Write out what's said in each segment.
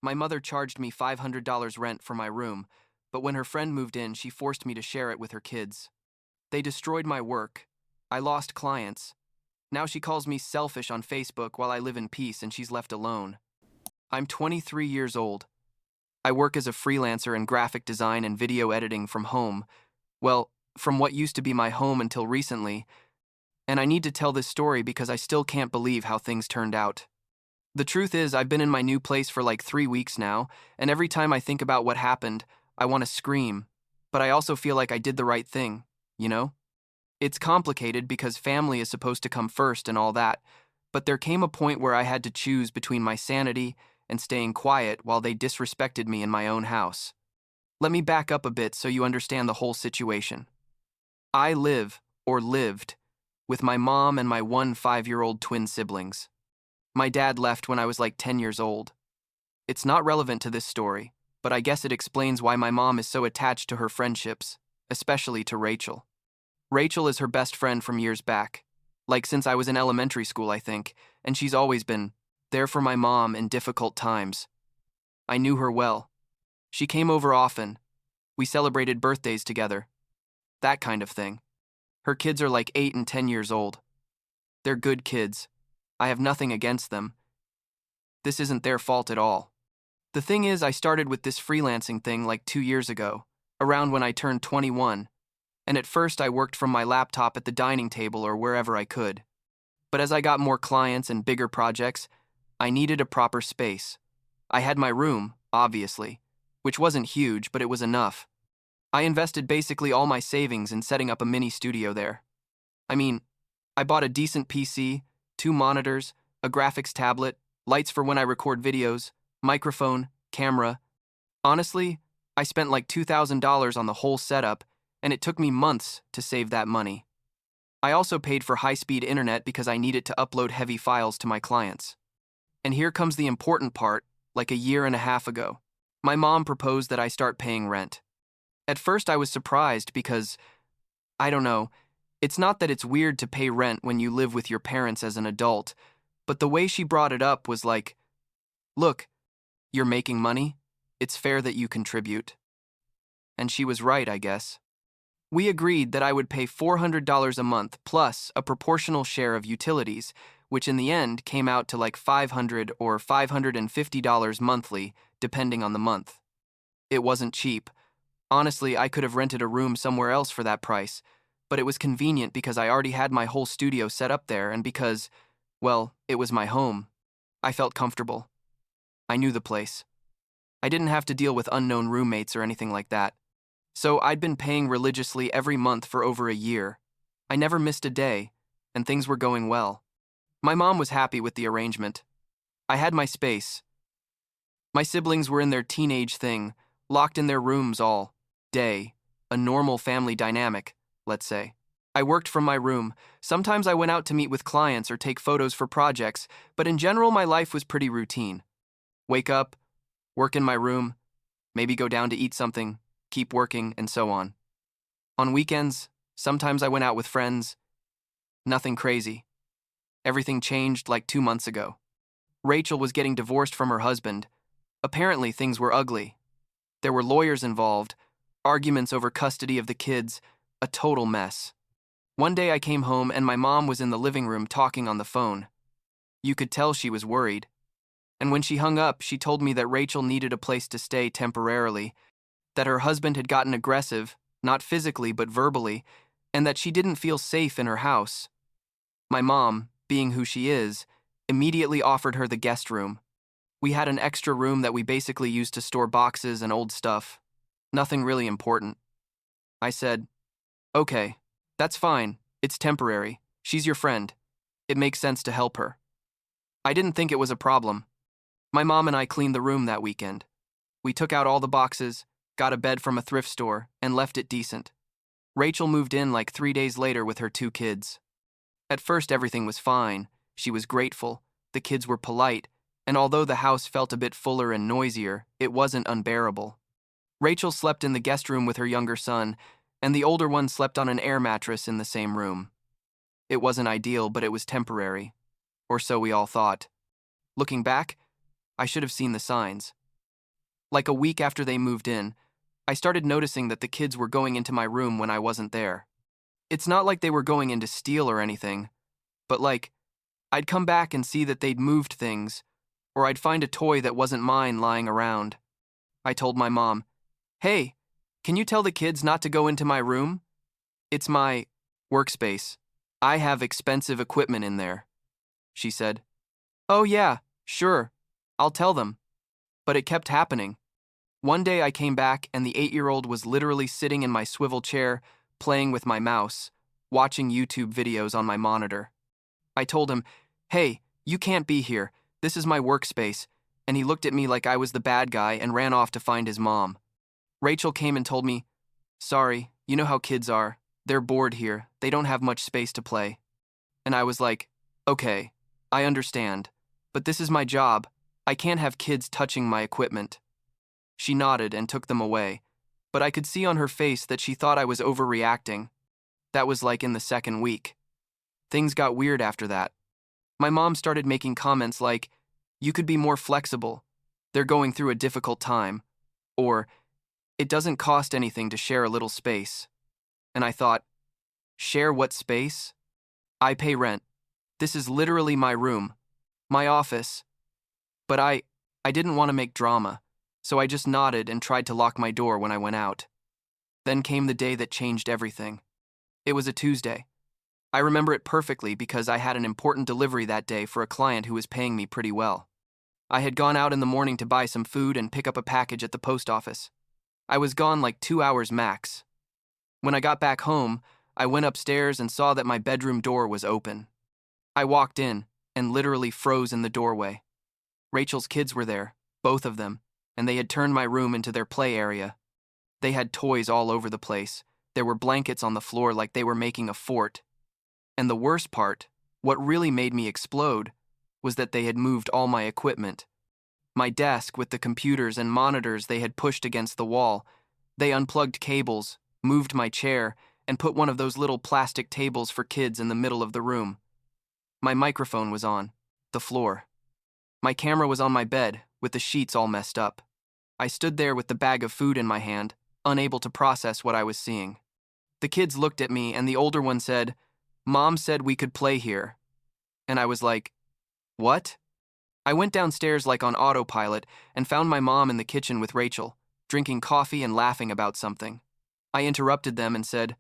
My mother charged me $500 rent for my room, but when her friend moved in, she forced me to share it with her kids. They destroyed my work. I lost clients. Now she calls me selfish on Facebook while I live in peace and she's left alone. I'm 23 years old. I work as a freelancer in graphic design and video editing from home. Well, from what used to be my home until recently, and I need to tell this story because I still can't believe how things turned out. The truth is, I've been in my new place for like 3 weeks now, and every time I think about what happened, I want to scream. But I also feel like I did the right thing, you know? It's complicated because family is supposed to come first and all that, but there came a point where I had to choose between my sanity and staying quiet while they disrespected me in my own house. Let me back up a bit so you understand the whole situation. I live, or lived, with my mom and my 5-year-old twin siblings. My dad left when I was like 10 years old. It's not relevant to this story, but I guess it explains why my mom is so attached to her friendships, especially to Rachel. Rachel is her best friend from years back, like since I was in elementary school, I think, and she's always been there for my mom in difficult times. I knew her well. She came over often. We celebrated birthdays together. That kind of thing. Her kids are like 8 and 10 years old. They're good kids. I have nothing against them. This isn't their fault at all. The thing is, I started with this freelancing thing like 2 years ago, around when I turned 21, and at first I worked from my laptop at the dining table or wherever I could. But as I got more clients and bigger projects, I needed a proper space. I had my room, obviously, which wasn't huge, but it was enough. I invested basically all my savings in setting up a mini studio there. I mean, I bought a decent PC, 2 monitors, a graphics tablet, lights for when I record videos, microphone, camera. Honestly, I spent like $2,000 on the whole setup, and it took me months to save that money. I also paid for high-speed internet because I needed to upload heavy files to my clients. And here comes the important part, like a year and a half ago. My mom proposed that I start paying rent. At first I was surprised because, I don't know, it's not that it's weird to pay rent when you live with your parents as an adult, but the way she brought it up was like, look, you're making money, it's fair that you contribute. And she was right, I guess. We agreed that I would pay $400 a month plus a proportional share of utilities, which in the end came out to like $500 or $550 monthly, depending on the month. It wasn't cheap. Honestly, I could have rented a room somewhere else for that price, but it was convenient because I already had my whole studio set up there and because, well, it was my home. I felt comfortable. I knew the place. I didn't have to deal with unknown roommates or anything like that. So I'd been paying religiously every month for over a year. I never missed a day, and things were going well. My mom was happy with the arrangement. I had my space. My siblings were in their teenage thing, locked in their rooms all day, a normal family dynamic, let's say. I worked from my room. Sometimes I went out to meet with clients or take photos for projects, but in general my life was pretty routine. Wake up, work in my room, maybe go down to eat something, keep working, and so on. On weekends, sometimes I went out with friends. Nothing crazy. Everything changed like 2 months ago. Rachel was getting divorced from her husband. Apparently things were ugly. There were lawyers involved, arguments over custody of the kids, a total mess. One day I came home and my mom was in the living room talking on the phone. You could tell she was worried. And when she hung up, she told me that Rachel needed a place to stay temporarily, that her husband had gotten aggressive, not physically but verbally, and that she didn't feel safe in her house. My mom, being who she is, immediately offered her the guest room. We had an extra room that we basically used to store boxes and old stuff. Nothing really important. I said, okay, that's fine. It's temporary. She's your friend. It makes sense to help her. I didn't think it was a problem. My mom and I cleaned the room that weekend. We took out all the boxes, got a bed from a thrift store, and left it decent. Rachel moved in like 3 days later with her 2 kids. At first everything was fine. She was grateful. The kids were polite. And although the house felt a bit fuller and noisier, it wasn't unbearable. Rachel slept in the guest room with her younger son, and the older one slept on an air mattress in the same room. It wasn't ideal, but it was temporary. Or so we all thought. Looking back, I should have seen the signs. Like a week after they moved in, I started noticing that the kids were going into my room when I wasn't there. It's not like they were going in to steal or anything, but like, I'd come back and see that they'd moved things, or I'd find a toy that wasn't mine lying around. I told my mom, "Hey, can you tell the kids not to go into my room? It's my workspace. I have expensive equipment in there." She said, "Oh yeah, sure, I'll tell them." But it kept happening. One day I came back and the 8-year-old was literally sitting in my swivel chair, playing with my mouse, watching YouTube videos on my monitor. I told him, "Hey, you can't be here. This is my workspace." And he looked at me like I was the bad guy and ran off to find his mom. Rachel came and told me, "Sorry, you know how kids are. They're bored here. They don't have much space to play." And I was like, "Okay, I understand. But this is my job. I can't have kids touching my equipment." She nodded and took them away, but I could see on her face that she thought I was overreacting. That was like in the second week. Things got weird after that. My mom started making comments like, "You could be more flexible. They're going through a difficult time." Or, "It doesn't cost anything to share a little space." And I thought, share what space? I pay rent. This is literally my room, my office. But I didn't want to make drama, so I just nodded and tried to lock my door when I went out. Then came the day that changed everything. It was a Tuesday. I remember it perfectly because I had an important delivery that day for a client who was paying me pretty well. I had gone out in the morning to buy some food and pick up a package at the post office. I was gone like 2 hours max. When I got back home, I went upstairs and saw that my bedroom door was open. I walked in and literally froze in the doorway. Rachel's kids were there, both of them, and they had turned my room into their play area. They had toys all over the place. There were blankets on the floor like they were making a fort. And the worst part, what really made me explode, was that they had moved all my equipment. My desk with the computers and monitors they had pushed against the wall. They unplugged cables, moved my chair, and put one of those little plastic tables for kids in the middle of the room. My microphone was on the floor. My camera was on my bed, with the sheets all messed up. I stood there with the bag of food in my hand, unable to process what I was seeing. The kids looked at me, and the older one said, "Mom said we could play here." And I was like, "What?" I went downstairs like on autopilot and found my mom in the kitchen with Rachel, drinking coffee and laughing about something. I interrupted them and said,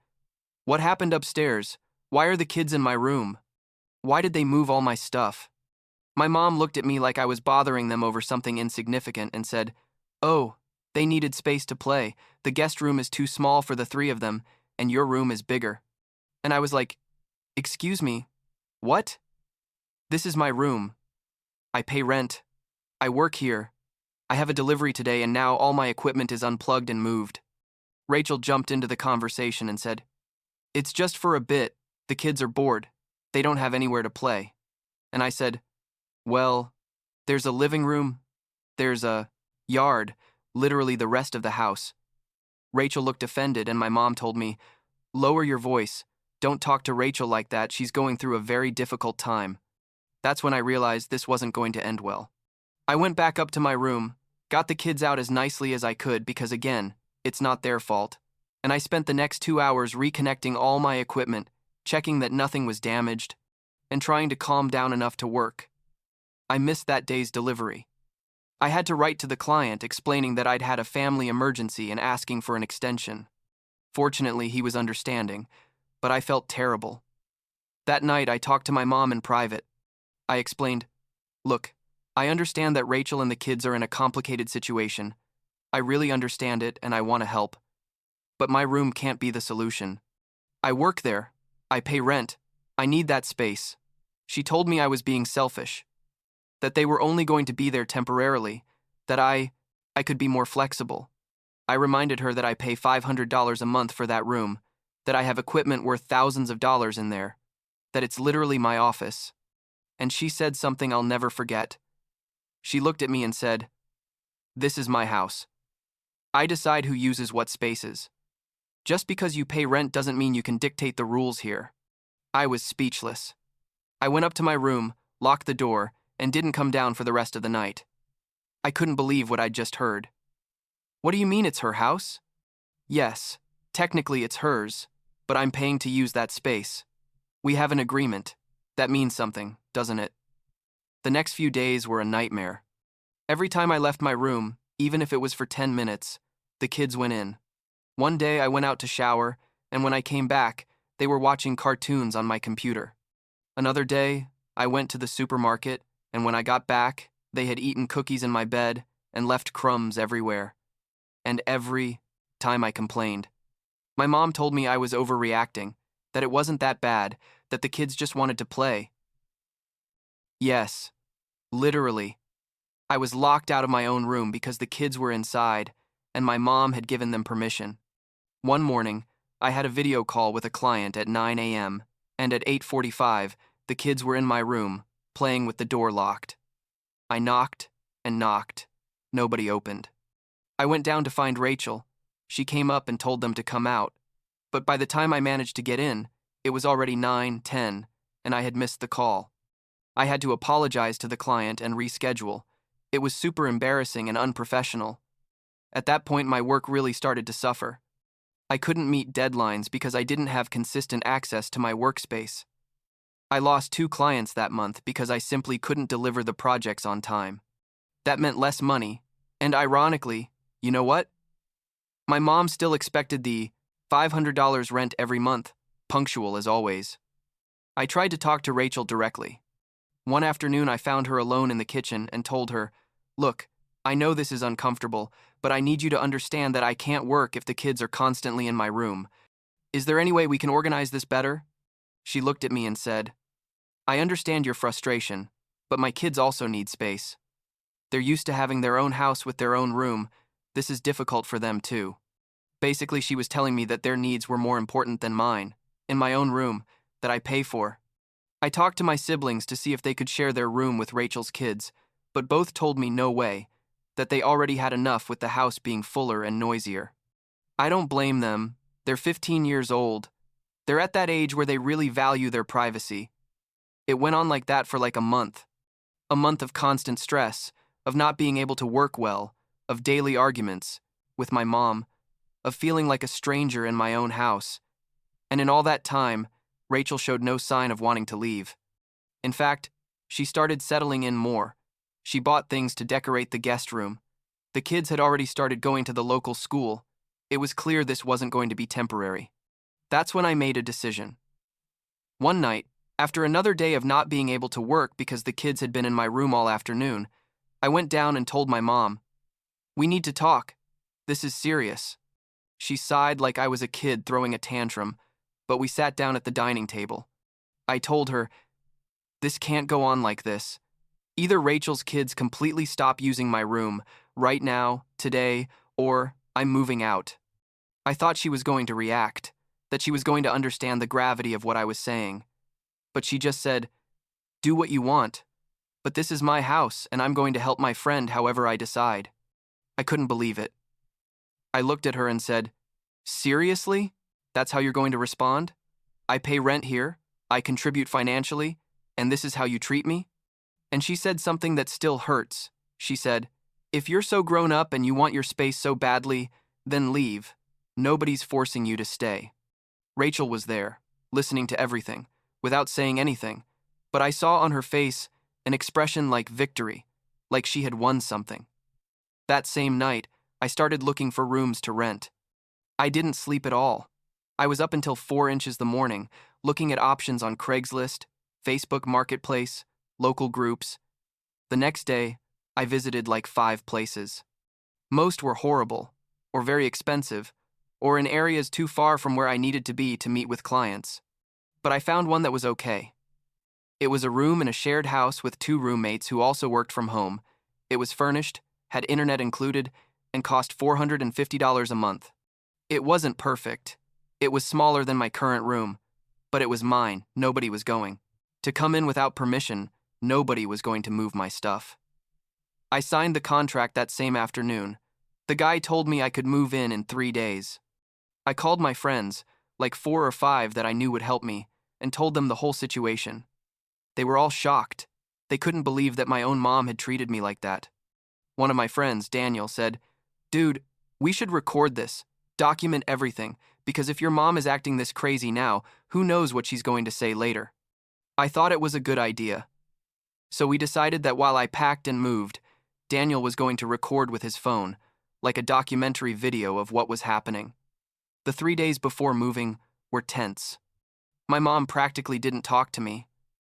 "What happened upstairs? Why are the kids in my room? Why did they move all my stuff?" My mom looked at me like I was bothering them over something insignificant and said, "Oh, they needed space to play. The guest room is too small for the three of them, and your room is bigger." And I was like, "Excuse me, what? This is my room. I pay rent. I work here. I have a delivery today, and now all my equipment is unplugged and moved." Rachel jumped into the conversation and said, "It's just for a bit. The kids are bored. They don't have anywhere to play." And I said, "Well, there's a living room. There's a yard, literally the rest of the house." Rachel looked offended, and my mom told me, "Lower your voice. Don't talk to Rachel like that. She's going through a very difficult time." That's when I realized this wasn't going to end well. I went back up to my room, got the kids out as nicely as I could because, again, it's not their fault, and I spent the next 2 hours reconnecting all my equipment, checking that nothing was damaged, and trying to calm down enough to work. I missed that day's delivery. I had to write to the client explaining that I'd had a family emergency and asking for an extension. Fortunately, he was understanding, but I felt terrible. That night, I talked to my mom in private. I explained, "Look, I understand that Rachel and the kids are in a complicated situation. I really understand it and I want to help. But my room can't be the solution. I work there. I pay rent. I need that space." She told me I was being selfish, that they were only going to be there temporarily, that I could be more flexible. I reminded her that I pay $500 a month for that room, that I have equipment worth thousands of dollars in there, that it's literally my office. And she said something I'll never forget. She looked at me and said, "This is my house. I decide who uses what spaces. Just because you pay rent doesn't mean you can dictate the rules here." I was speechless. I went up to my room, locked the door, and didn't come down for the rest of the night. I couldn't believe what I'd just heard. What do you mean it's her house? Yes, technically it's hers, but I'm paying to use that space. We have an agreement. That means something, doesn't it? The next few days were a nightmare. Every time I left my room, even if it was for 10 minutes, the kids went in. One day I went out to shower, and when I came back, they were watching cartoons on my computer. Another day, I went to the supermarket, and when I got back, they had eaten cookies in my bed and left crumbs everywhere. And every time I complained. My mom told me I was overreacting, that it wasn't that bad, that the kids just wanted to play. Yes, literally. I was locked out of my own room because the kids were inside, and my mom had given them permission. One morning, I had a video call with a client at 9 a.m., and at 8:45, the kids were in my room, playing with the door locked. I knocked and knocked. Nobody opened. I went down to find Rachel. She came up and told them to come out. But by the time I managed to get in, it was already 9:10, and I had missed the call. I had to apologize to the client and reschedule. It was super embarrassing and unprofessional. At that point, my work really started to suffer. I couldn't meet deadlines because I didn't have consistent access to my workspace. I lost 2 clients that month because I simply couldn't deliver the projects on time. That meant less money, and ironically, you know what? My mom still expected the $500 rent every month, punctual as always. I tried to talk to Rachel directly. One afternoon, I found her alone in the kitchen and told her, "Look, I know this is uncomfortable, but I need you to understand that I can't work if the kids are constantly in my room. Is there any way we can organize this better?" She looked at me and said, "I understand your frustration, but my kids also need space. They're used to having their own house with their own room. This is difficult for them too." Basically, she was telling me that their needs were more important than mine, in my own room, that I pay for. I talked to my siblings to see if they could share their room with Rachel's kids, but both told me no way, that they already had enough with the house being fuller and noisier. I don't blame them. They're 15 years old. They're at that age where they really value their privacy. It went on like that for like a month. A month of constant stress, of not being able to work well, of daily arguments with my mom, of feeling like a stranger in my own house. And in all that time, Rachel showed no sign of wanting to leave. In fact, she started settling in more. She bought things to decorate the guest room. The kids had already started going to the local school. It was clear this wasn't going to be temporary. That's when I made a decision. One night, after another day of not being able to work because the kids had been in my room all afternoon, I went down and told my mom, "We need to talk. This is serious." She sighed like I was a kid throwing a tantrum, but we sat down at the dining table. I told her, "This can't go on like this. Either Rachel's kids completely stop using my room, right now, today, or I'm moving out." I thought she was going to react, that she was going to understand the gravity of what I was saying. But she just said, "Do what you want. But this is my house, and I'm going to help my friend however I decide." I couldn't believe it. I looked at her and said, "Seriously? That's how you're going to respond? I pay rent here, I contribute financially, and this is how you treat me?" And she said something that still hurts. She said, "If you're so grown up and you want your space so badly, then leave. Nobody's forcing you to stay." Rachel was there, listening to everything, without saying anything, but I saw on her face an expression like victory, like she had won something. That same night, I started looking for rooms to rent. I didn't sleep at all. I was up until 4 inches the morning, looking at options on Craigslist, Facebook Marketplace, local groups. The next day, I visited like 5 places. Most were horrible, or very expensive, or in areas too far from where I needed to be to meet with clients. But I found one that was okay. It was a room in a shared house with 2 roommates who also worked from home. It was furnished, had internet included, and cost $450 a month. It wasn't perfect. It was smaller than my current room, but it was mine. Nobody was going to come in without permission. Nobody was going to move my stuff. I signed the contract that same afternoon. The guy told me I could move in 3 days. I called my friends, like 4 or 5 that I knew would help me, and told them the whole situation. They were all shocked. They couldn't believe that my own mom had treated me like that. One of my friends, Daniel, said, "Dude, We should record this, document everything, because if your mom is acting this crazy now, who knows what she's going to say later. I thought it was a good idea. So we decided that while I packed and moved, Daniel was going to record with his phone, like a documentary video of what was happening. The 3 days before moving were tense. My mom practically didn't talk to me.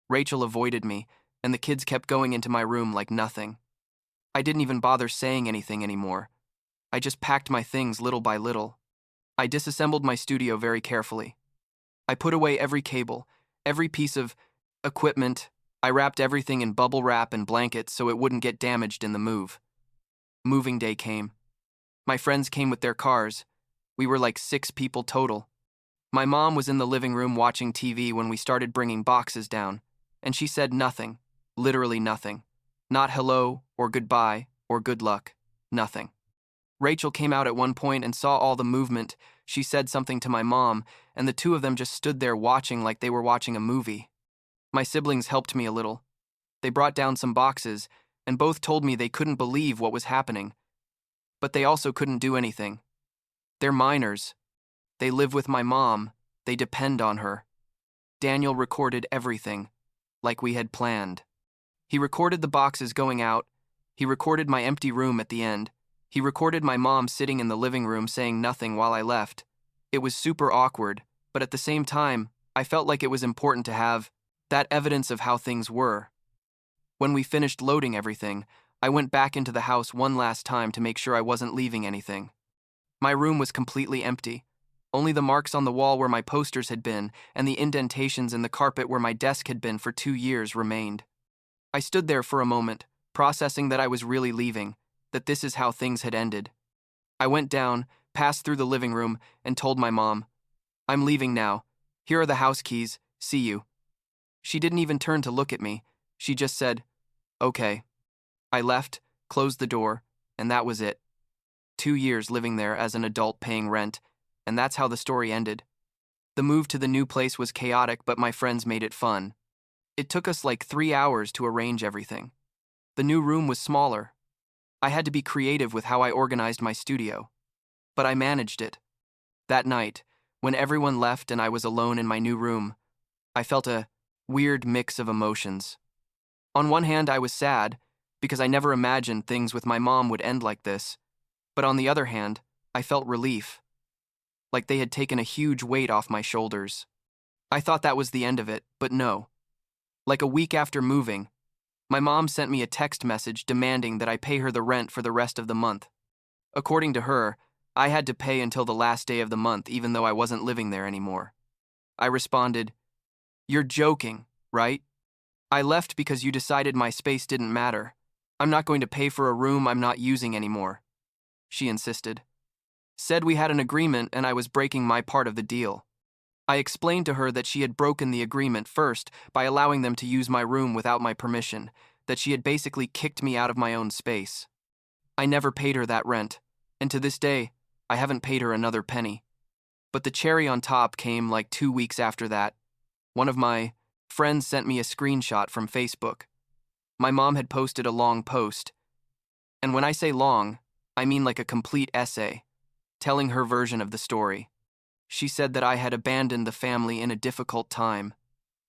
Rachel avoided me, and the kids kept going into my room like nothing. I didn't even bother saying anything anymore. I just packed my things little by little. I disassembled my studio very carefully. I put away every cable, every piece of equipment. I wrapped everything in bubble wrap and blankets so it wouldn't get damaged in the move. Moving day came. My friends came with their cars. We were like 6 people total. My mom was in the living room watching TV when we started bringing boxes down, and she said nothing, literally nothing. Not hello, or goodbye, or good luck, nothing. Rachel came out at one point and saw all the movement. She said something to my mom, and the two of them just stood there watching like they were watching a movie. My siblings helped me a little. They brought down some boxes, and both told me they couldn't believe what was happening. But they also couldn't do anything. They're minors. They live with my mom. They depend on her. Daniel recorded everything, like we had planned. He recorded the boxes going out. He recorded my empty room at the end. He recorded my mom sitting in the living room saying nothing while I left. It was super awkward, but at the same time, I felt like it was important to have that evidence of how things were. When we finished loading everything, I went back into the house one last time to make sure I wasn't leaving anything. My room was completely empty. Only the marks on the wall where my posters had been and the indentations in the carpet where my desk had been for 2 years remained. I stood there for a moment, processing that I was really leaving, that this is how things had ended. I went down, passed through the living room, and told my mom, "I'm leaving now. Here are the house keys. See you." She didn't even turn to look at me. She just said, "Okay." I left, closed the door, and that was it. 2 years living there as an adult paying rent, and that's how the story ended. The move to the new place was chaotic, but my friends made it fun. It took us like 3 hours to arrange everything. The new room was smaller. I had to be creative with how I organized my studio. But I managed it. That night, when everyone left and I was alone in my new room, I felt a weird mix of emotions. On one hand, I was sad, because I never imagined things with my mom would end like this. But on the other hand, I felt relief. Like they had taken a huge weight off my shoulders. I thought that was the end of it, but no. Like a week after moving, my mom sent me a text message demanding that I pay her the rent for the rest of the month. According to her, I had to pay until the last day of the month even though I wasn't living there anymore. I responded, "You're joking, right? I left because you decided my space didn't matter. I'm not going to pay for a room I'm not using anymore." She insisted. Said we had an agreement and I was breaking my part of the deal. I explained to her that she had broken the agreement first by allowing them to use my room without my permission, that she had basically kicked me out of my own space. I never paid her that rent, and to this day, I haven't paid her another penny. But the cherry on top came like 2 weeks after that. One of my friends sent me a screenshot from Facebook. My mom had posted a long post. And when I say long, I mean like a complete essay, telling her version of the story. She said that I had abandoned the family in a difficult time,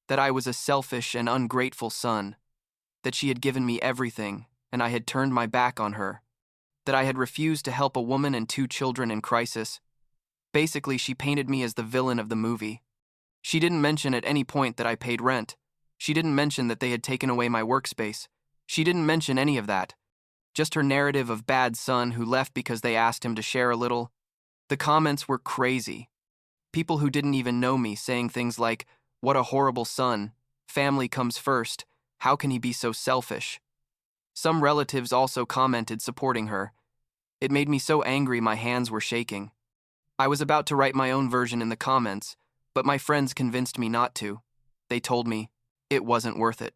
that I was a selfish and ungrateful son, that she had given me everything and I had turned my back on her, that I had refused to help a woman and 2 children in crisis. Basically, she painted me as the villain of the movie. She didn't mention at any point that I paid rent. She didn't mention that they had taken away my workspace. She didn't mention any of that. Just her narrative of bad son who left because they asked him to share a little. The comments were crazy. People who didn't even know me saying things like, "What a horrible son. Family comes first. How can he be so selfish?" Some relatives also commented supporting her. It made me so angry my hands were shaking. I was about to write my own version in the comments, but my friends convinced me not to. They told me it wasn't worth it.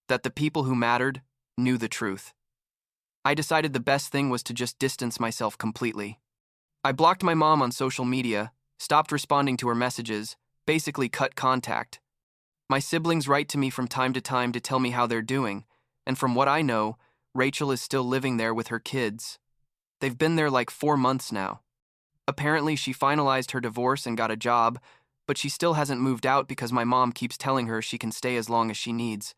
That the people who mattered knew the truth. I decided the best thing was to just distance myself completely. I blocked my mom on social media, stopped responding to her messages, basically cut contact. My siblings write to me from time to time to tell me how they're doing, and from what I know, Rachel is still living there with her kids. They've been there like 4 months now. Apparently, she finalized her divorce and got a job, but she still hasn't moved out because my mom keeps telling her she can stay as long as she needs.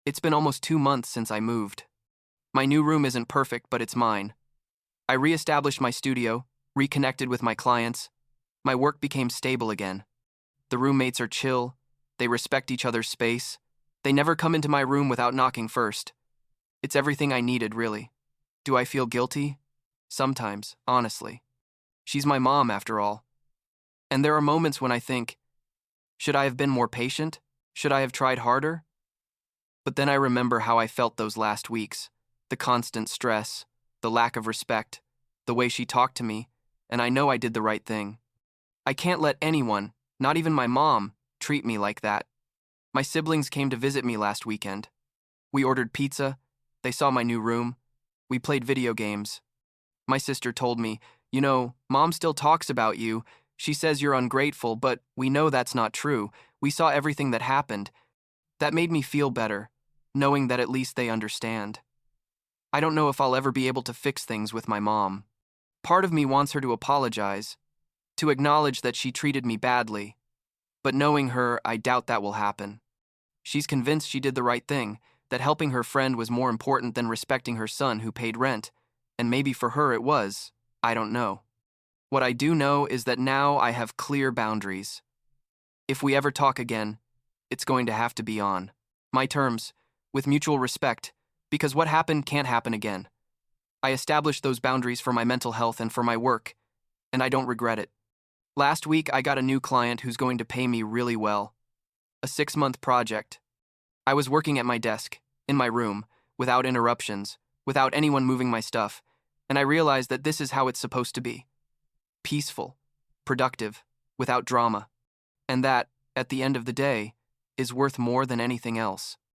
It's been almost 2 months since I moved. My new room isn't perfect, but it's mine. I reestablished my studio, reconnected with my clients. My work became stable again. The roommates are chill. They respect each other's space. They never come into my room without knocking first. It's everything I needed, really. Do I feel guilty? Sometimes, honestly. She's my mom, after all. And there are moments when I think, should I have been more patient? Should I have tried harder? But then I remember how I felt those last weeks. The constant stress, the lack of respect, the way she talked to me, and I know I did the right thing. I can't let anyone, not even my mom, treat me like that. My siblings came to visit me last weekend. We ordered pizza, they saw my new room, we played video games. My sister told me, Mom still talks about you. She says you're ungrateful, but we know that's not true. We saw everything that happened. That made me feel better, knowing that at least they understand. I don't know if I'll ever be able to fix things with my mom. Part of me wants her to apologize, to acknowledge that she treated me badly. But knowing her, I doubt that will happen. She's convinced she did the right thing, that helping her friend was more important than respecting her son who paid rent, and maybe for her it was. I don't know. What I do know is that now I have clear boundaries. If we ever talk again, it's going to have to be on my terms, with mutual respect, because what happened can't happen again. I established those boundaries for my mental health and for my work, and I don't regret it. Last week, I got a new client who's going to pay me really well. A 6-month project. I was working at my desk, in my room, without interruptions, without anyone moving my stuff, and I realized that this is how it's supposed to be. Peaceful, productive, without drama. And that, at the end of the day, is worth more than anything else.